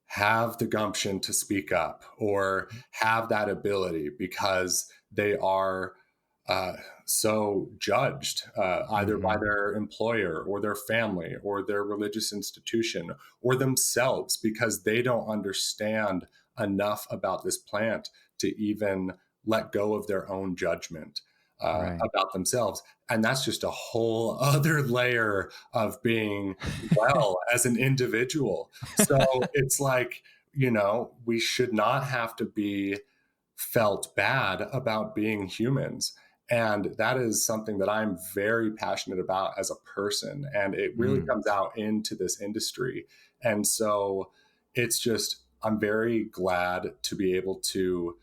have the gumption to speak up or have that ability because they are uh, so judged either by Mm-hmm. their employer or their family or their religious institution or themselves because they don't understand enough about this plant to even let go of their own judgment Right. about themselves. And that's just a whole other layer of being well as an individual. So it's like, we should not have to be felt bad about being humans. And that is something that I'm very passionate about as a person. And it really Mm, comes out into this industry. And so it's just, I'm very glad to be able to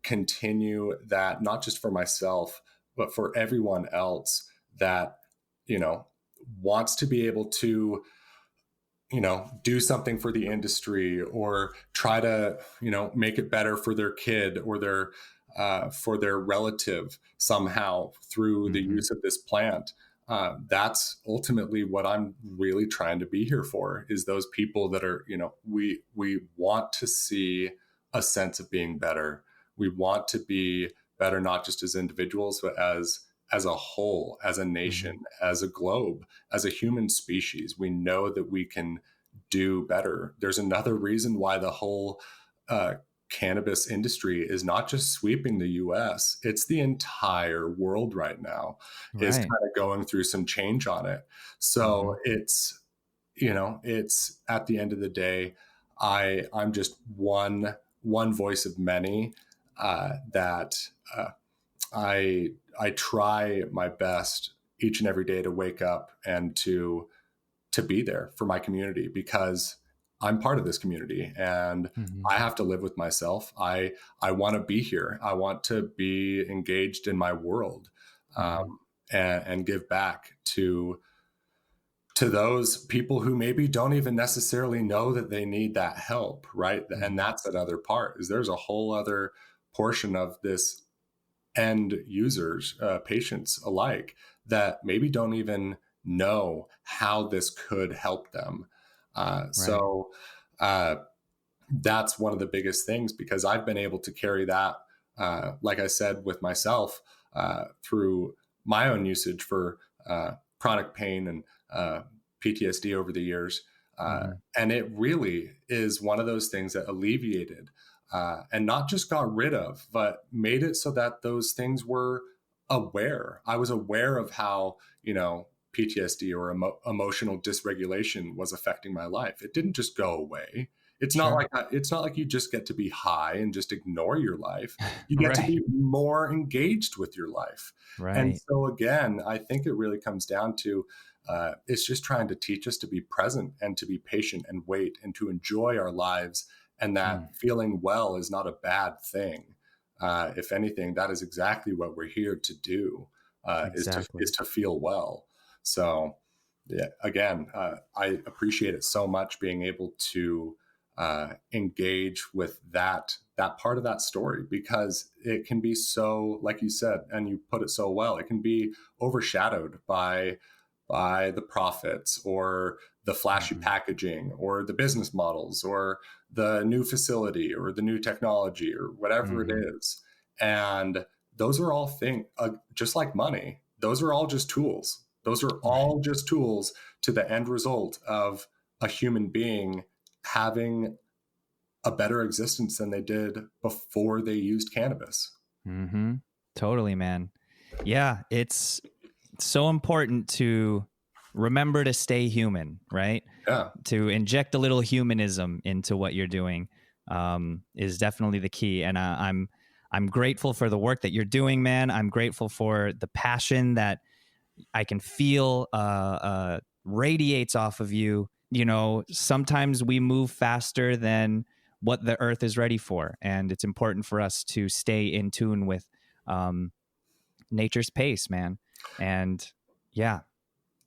continue that, not just for myself, but for everyone else that, you know, wants to be able to do something for the industry or try to make it better for their kid or their for their relative somehow through the mm-hmm. use of this plant. That's ultimately what I'm really trying to be here for, is those people that are, we want to see a sense of being better. We want to be better, not just as individuals, but as a whole, as a Mm-hmm. nation, as a globe, as a human species. We know that we can do better. There's another reason why the whole uh, cannabis industry is not just sweeping the US, it's the entire world right now is Right. kind of going through some change on it. Mm-hmm. So it's at the end of the day, I'm just one voice of many that I try my best each and every day to wake up and to be there for my community because I'm part of this community and Mm-hmm. I have to live with myself. I want to be here. I want to be engaged in my world, Mm-hmm. and give back to those people who maybe don't even necessarily know that they need that help, right? And Mm-hmm. that's another part, is there's a whole other portion of this end users, patients alike, that maybe don't even know how this could help them. Right. So uh, that's one of the biggest things, because I've been able to carry that, like I said, with myself through my own usage for chronic pain and PTSD over the years. Mm-hmm. And it really is one of those things that alleviated and not just got rid of, but made it so that those things were aware. I was aware of how, PTSD or emotional dysregulation was affecting my life. It didn't just go away. Sure. It's not like you just get to be high and just ignore your life. You get to Right. be more engaged with your life. And Right. so again, I think it really comes down to it's just trying to teach us to be present and to be patient and wait and to enjoy our lives, and that Mm, feeling well is not a bad thing. If anything, that is exactly what we're here to do, exactly. is to feel well. So, yeah, again, I appreciate it so much being able to engage with that part of that story, because it can be so, like you said, and you put it so well, it can be overshadowed by the profits or the flashy Mm-hmm. packaging or the business models or the new facility or the new technology or whatever it Mm-hmm. is. And those are all things, just like money, those are all just tools. Those are Right. all just tools to the end result of a human being having a better existence than they did before they used cannabis. Mm-hmm. Totally, man. Yeah, it's so important to remember to stay human, right? Yeah, To inject a little humanism into what you're doing is definitely the key. And I'm grateful for the work that you're doing, man. I'm grateful for the passion that I can feel radiates off of you. You know, sometimes we move faster than what the earth is ready for, and it's important for us to stay in tune with um, nature's pace, man. And yeah,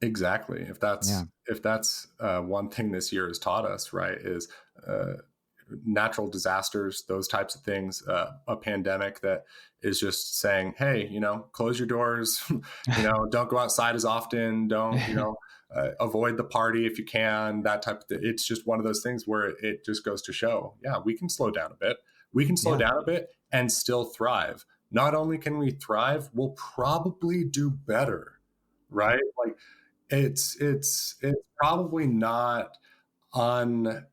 exactly. If yeah, that's one thing this year has taught us, right, is uh, natural disasters, those types of things, a pandemic that is just saying, hey, close your doors, don't go outside as often, don't, avoid the party if you can, that type of thing. It's just one of those things where it just goes to show, yeah, we can slow down a bit. We can slow yeah, down a bit and still thrive. Not only can we thrive, we'll probably do better, right? Like it's probably not on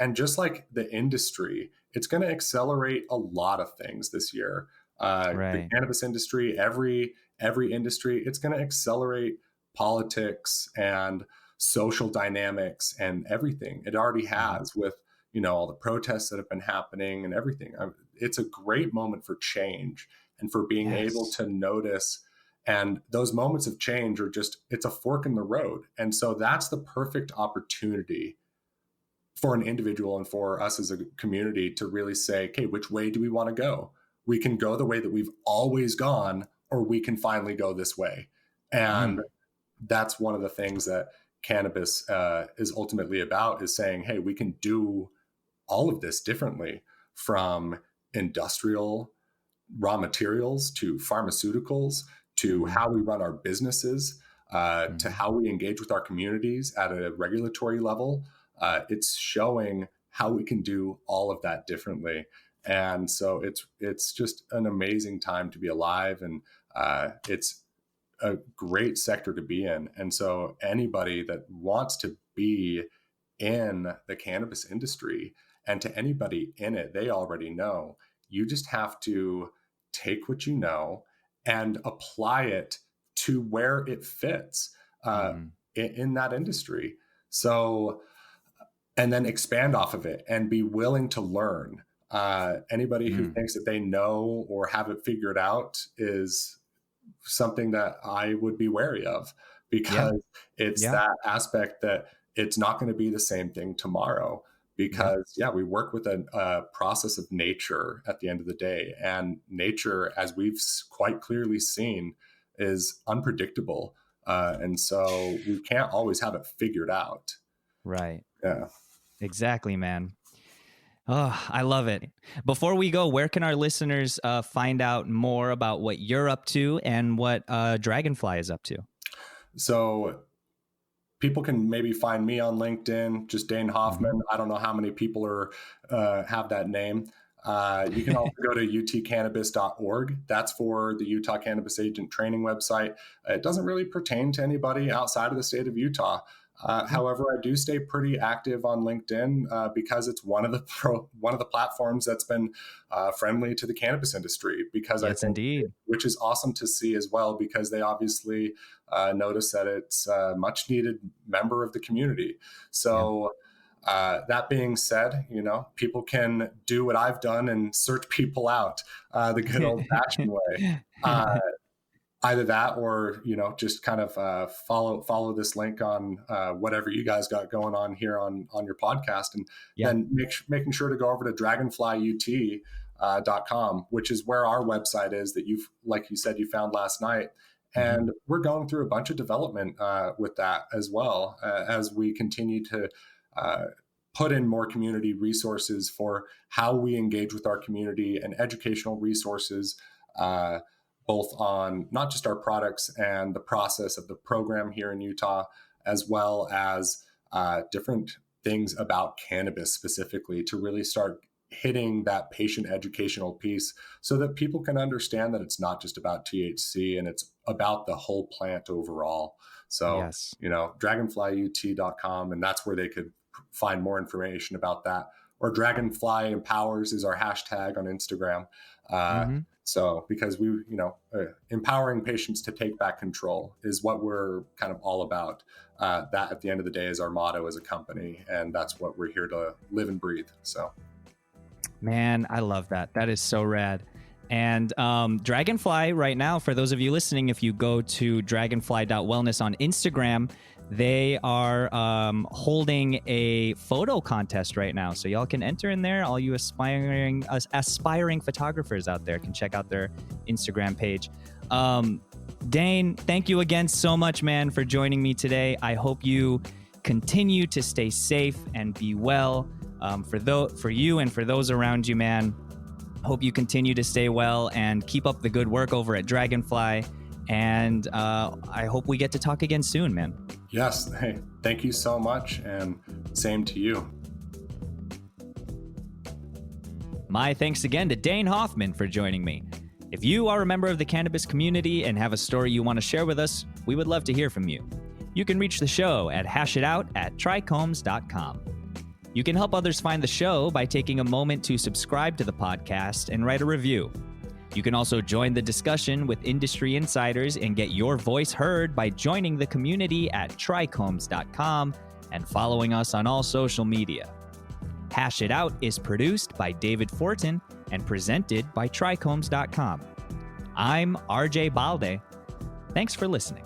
and just like the industry, it's going to accelerate a lot of things this year. The right, cannabis industry, every industry, it's going to accelerate politics and social dynamics and everything. It already mhm, has with all the protests that have been happening and everything. It's a great moment for change and for being able yes, to notice. And those moments of change are just, it's a fork in the road. And so that's the perfect opportunity for an individual and for us as a community to really say, okay, which way do we want to go? We can go the way that we've always gone, or we can finally go this way. And mm, that's one of the things that cannabis is ultimately about, is saying, hey, we can do all of this differently, from industrial raw materials to pharmaceuticals to mhm, how we run our businesses, to mhm, how we engage with our communities at a regulatory level. It's showing how we can do all of that differently. And so it's just an amazing time to be alive, and it's a great sector to be in. And so anybody that wants to be in the cannabis industry, and to anybody in it, they already know, you just have to take what you know and apply it to where it fits mhm, in that industry. So, and then expand off of it and be willing to learn. Anybody who mm, thinks that they know or have it figured out is something that I would be wary of, yeah, because it's yeah, that aspect that it's not going to be the same thing tomorrow. yeah, Because, yeah, we work with a process of nature at the end of the day. And nature, as we've quite clearly seen, is unpredictable. And so we can't always have it figured out. right, Yeah. exactly, man. Oh, I love it. Before we go, where can our listeners find out more about what you're up to and what Dragonfly is up to? So people can maybe find me on LinkedIn, just Dane Mm-hmm. Hoffman. I don't know how many people have that name. You can also go to utcannabis.org. That's for the Utah Cannabis Agent Training website. It doesn't really pertain to anybody outside of the state of Utah. Yeah. However, I do stay pretty active on LinkedIn because it's one of the platforms that's been friendly to the cannabis industry. Because I Yes, think, indeed. which is awesome to see as well, because they obviously notice that it's a much needed member of the community. Yeah. So, that being said, people can do what I've done and search people out the good old fashioned way. Uh, Either that, or just kind of follow this link on whatever you guys got going on here on your podcast, and Yeah. then making sure to go over to dragonflyut.com, which is where our website is, that you've, like you said, you found last night. Mm-hmm. And we're going through a bunch of development with that as well, as we continue to uh, put in more community resources for how we engage with our community, and educational resources, both on not just our products and the process of the program here in Utah, as well as different things about cannabis specifically, to really start hitting that patient educational piece, so that people can understand that it's not just about THC, and it's about the whole plant overall. So, Yes. dragonflyut.com, and that's where they could find more information about that. or Dragonfly Empowers is our hashtag on Instagram. So because we, empowering patients to take back control is what we're kind of all about. That at the end of the day is our motto as a company, and that's what we're here to live and breathe. So, man, I love that. That is so rad. And Dragonfly right now, for those of you listening, if you go to dragonfly.wellness on Instagram, they are holding a photo contest right now. So y'all can enter in there. All you aspiring photographers out there can check out their Instagram page. Dane, thank you again so much, man, for joining me today. I hope you continue to stay safe and be well. For you and for those around you, man. Hope you continue to stay well and keep up the good work over at Dragonfly. And I hope we get to talk again soon, man. Yes. Hey, thank you so much. And same to you. My thanks again to Dane Hoffman for joining me. If you are a member of the cannabis community and have a story you want to share with us, we would love to hear from you. You can reach the show at hashitout@tricombs.com. You can help others find the show by taking a moment to subscribe to the podcast and write a review. You can also join the discussion with industry insiders and get your voice heard by joining the community at tricombs.com and following us on all social media. Hash It Out is produced by David Fortin and presented by tricombs.com. I'm RJ Balde. Thanks for listening.